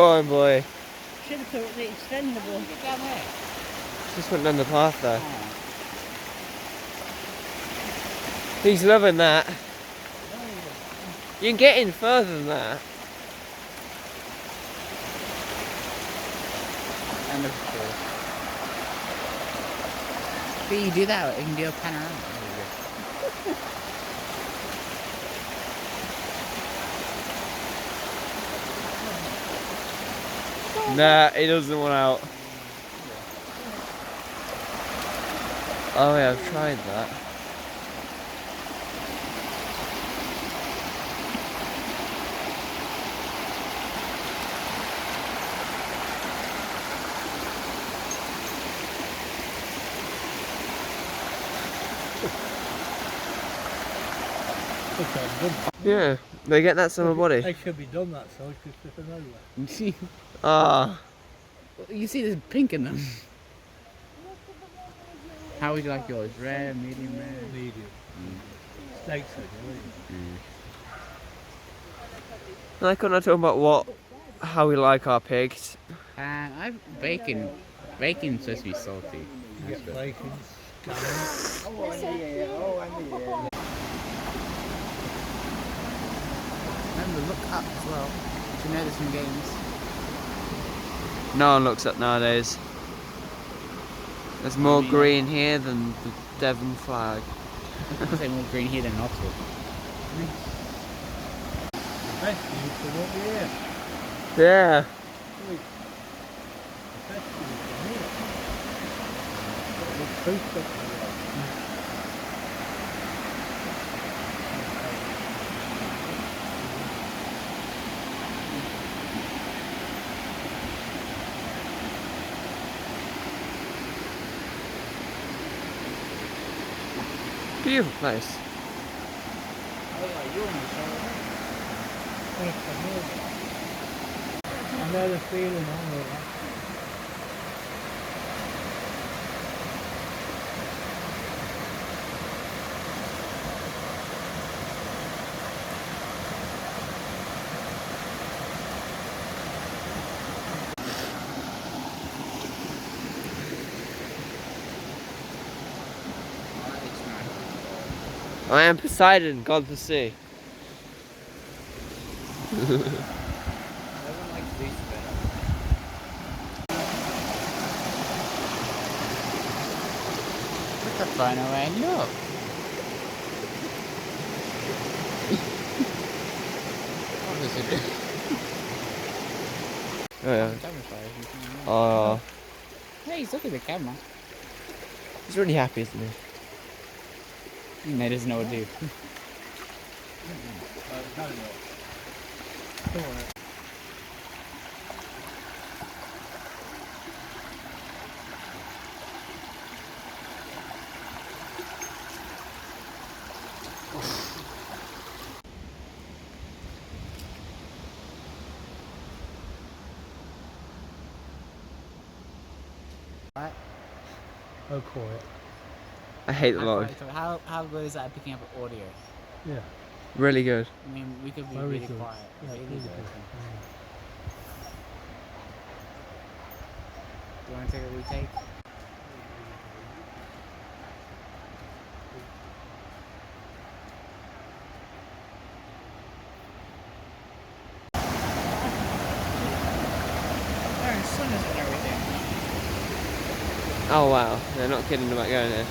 on, boy. Should have thought the extendable. Get down there. Just went down the path there. Oh. He's loving that. You can get in further than that. And of course. But you do that, you can do a panorama. Nah, he doesn't want out. Oh yeah, I've tried that. Yeah, they get that summer body. They should be done that so it's flipping over. Ah. You see there's pink in them. How would you like yours? Rare, medium rare? Medium. Steaks are good. Like when I talk about how we like our pigs. I've bacon. Bacon's supposed to be salty. You That's get good. bacon, Remember, look up as well. Did you know there's some games? No one looks up nowadays. There's more green here than the Devon flag. I'd say more green here than Oxford. best view from up here. Yeah. The best view from here. Look post up there. Beautiful place. Oh yeah, you're in the shower. I know the feeling, I know that. I am Poseidon, God of the sea. Everyone likes these better. Put the phone away and look. What does it do? Oh yeah. Camouflage. Oh, Hey, he's looking at the camera. he's really happy, isn't he? And he doesn't know what to do. Right. Oh, quiet. I hate the log. How good is that at picking up audio? Yeah. Really good. I mean, we could be Very really good. quiet. Yeah, Really really good. good. Do you want to take a retake? Sun is and everything. Oh wow, they're not kidding about going there.